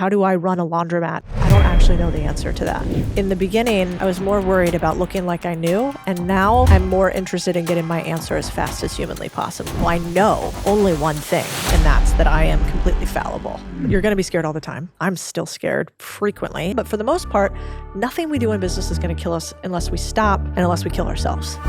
how do I run a laundromat? I don't actually know the answer to that. In the beginning, I was more worried about looking like I knew, and now I'm more interested in getting my answer as fast as humanly possible. I know only one thing, and that's that I am completely fallible. You're going to be scared all the time. I'm still scared frequently, but for the most part, nothing we do in business is going to kill us unless we stop and unless we kill ourselves.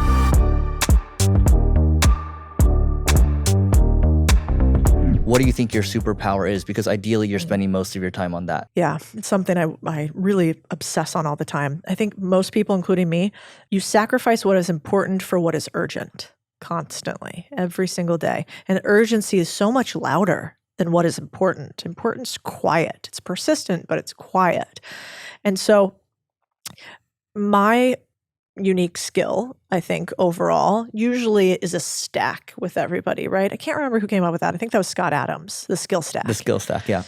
What do you think your superpower is? Because ideally, you're spending most of your time on that. Yeah, it's something I really obsess on all the time. I think most people, including me, you sacrifice what is important for what is urgent constantly, every single day. And urgency is so much louder than what is important. Importance quiet. It's persistent, but it's quiet. And so my unique skill, I think, overall, usually is a stack with everybody, right? I can't remember who came up with that. I think that was Scott Adams, the skill stack. The skill stack, yeah.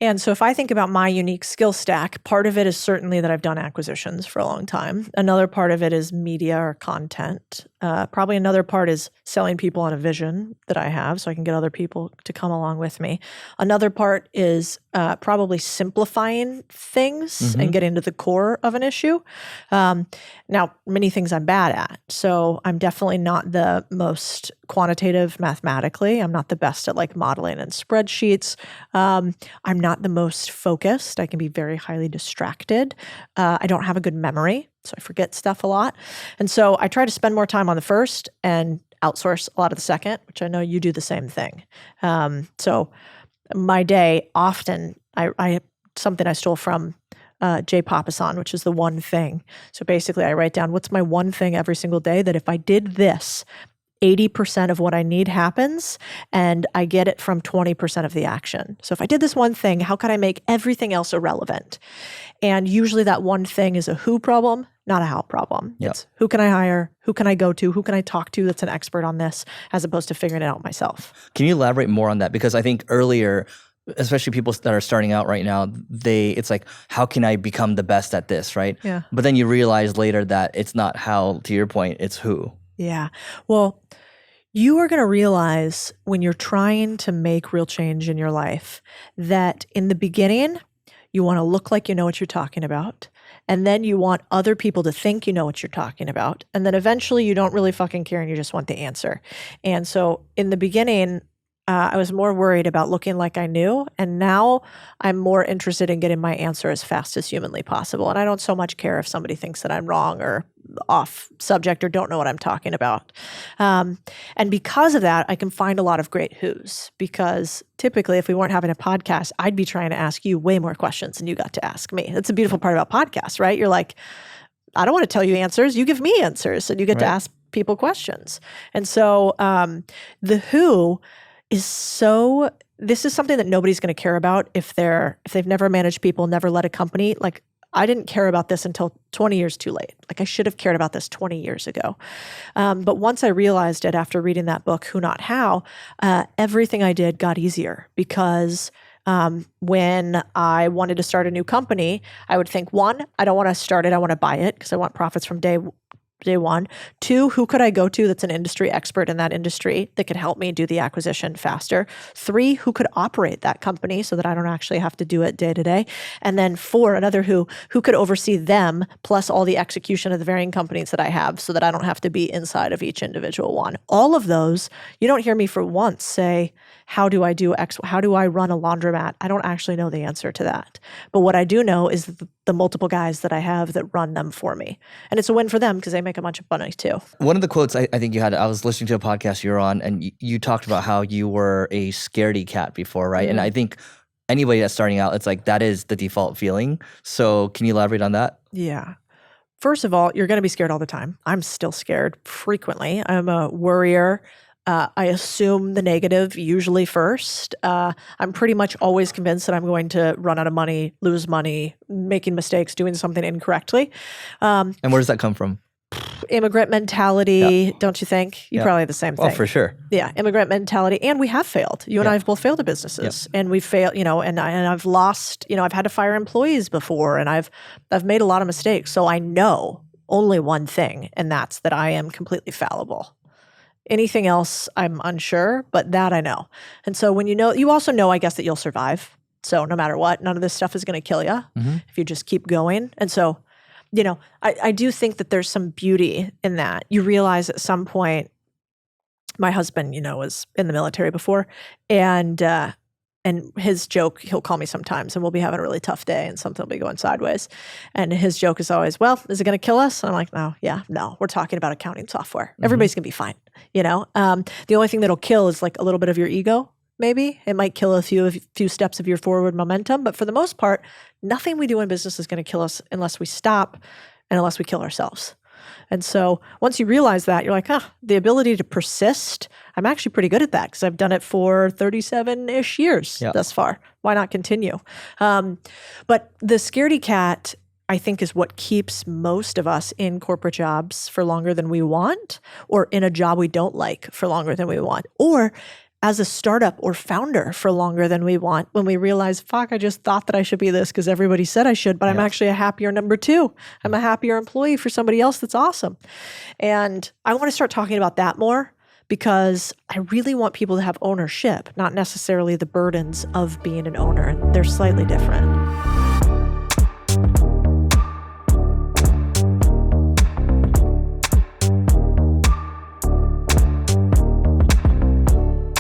And so if I think about my unique skill stack, part of it is certainly that I've done acquisitions for a long time. Another part of it is media or content. Probably another part is selling people on a vision that I have so I can get other people to come along with me. Another part is probably simplifying things and getting to the core of an issue. Now, many things I'm bad at. So I'm definitely not the most quantitative mathematically. I'm not the best at like modeling and spreadsheets. I'm not the most focused. I can be very highly distracted. I don't have a good memory, so I forget stuff a lot. And so I try to spend more time on the first and outsource a lot of the second, which I know you do the same thing. So my day often, I something I stole from Jay Papasan, which is the one thing. So basically I write down what's my one thing every single day that if I did this, 80% of what I need happens, and I get it from 20% of the action. So if I did this one thing, how could I make everything else irrelevant? And usually that one thing is a who problem, not a how problem. Yep. It's who can I hire? Who can I go to? Who can I talk to that's an expert on this, as opposed to figuring it out myself? Can you elaborate more on that? Because I think earlier, especially people that are starting out right now, it's like, how can I become the best at this, right? Yeah. But then you realize later that it's not how, to your point, it's who. Yeah. Well, you are going to realize when you're trying to make real change in your life that in the beginning, you want to look like you know what you're talking about. And then you want other people to think you know what you're talking about. And then eventually you don't really fucking care and you just want the answer. And so in the beginning, I was more worried about looking like I knew, and now I'm more interested in getting my answer as fast as humanly possible. And I don't so much care if somebody thinks that I'm wrong or off subject or don't know what I'm talking about. And because of that, I can find a lot of great who's, because typically if we weren't having a podcast, I'd be trying to ask you way more questions than you got to ask me. That's the beautiful part about podcasts, right? You're like, I don't want to tell you answers. You give me answers, and you get to ask people questions. And so the who this is something that nobody's going to care about if they've never managed people, never led a company. Like, I didn't care about this until 20 years too late. Like, I should have cared about this 20 years ago. But once I realized it after reading that book, Who Not How, everything I did got easier, because when I wanted to start a new company, I would think, one, I don't want to start it. I want to buy it because I want profits from day one. Two, who could I go to that's an industry expert in that industry that could help me do the acquisition faster? Three, who could operate that company so that I don't actually have to do it day to day? And then four, another who could oversee them plus all the execution of the varying companies that I have so that I don't have to be inside of each individual one. All of those, you don't hear me for once say, how do I do X? How do I run a laundromat? I don't actually know the answer to that. But what I do know is the multiple guys that I have that run them for me. And it's a win for them because they make a bunch of money too. One of the quotes I think you had, I was listening to a podcast you were on, and you talked about how you were a scaredy cat before, right? And I think anybody that's starting out, it's like that is the default feeling. So can you elaborate on that? Yeah. First of all, you're going to be scared all the time. I'm still scared frequently. I'm a worrier. I assume the negative usually first. I'm pretty much always convinced that I'm going to run out of money, lose money, making mistakes, doing something incorrectly. And where does that come from? Immigrant mentality, don't you think? You probably have the same thing. Oh, for sure. Yeah, immigrant mentality. And we have failed. You and I have both failed at businesses. And we've failed, and I've lost, I've had to fire employees before, and I've made a lot of mistakes. So I know only one thing, and that's that I am completely fallible. Anything else, I'm unsure, but that I know. And so when you also know, I guess, that you'll survive. So no matter what, none of this stuff is going to kill you if you just keep going. And so, I do think that there's some beauty in that. You realize at some point, my husband, was in the military before, and his joke, he'll call me sometimes and we'll be having a really tough day and something will be going sideways. And his joke is always, well, is it going to kill us? And I'm like, no, we're talking about accounting software. Everybody's going to be fine. The only thing that'll kill is like a little bit of your ego. Maybe it might kill a few steps of your forward momentum, but for the most part, nothing we do in business is going to kill us unless we stop and unless we kill ourselves. And so once you realize that, you're like, the ability to persist, I'm actually pretty good at that because I've done it for 37-ish years thus far. Why not continue? But the scaredy cat, I think, is what keeps most of us in corporate jobs for longer than we want, or in a job we don't like for longer than we want, or as a startup or founder for longer than we want, when we realize, I just thought that I should be this because everybody said I should, but I'm actually a happier number 2. I'm a happier employee for somebody else that's awesome. And I want to start talking about that more because I really want people to have ownership, not necessarily the burdens of being an owner. They're slightly different.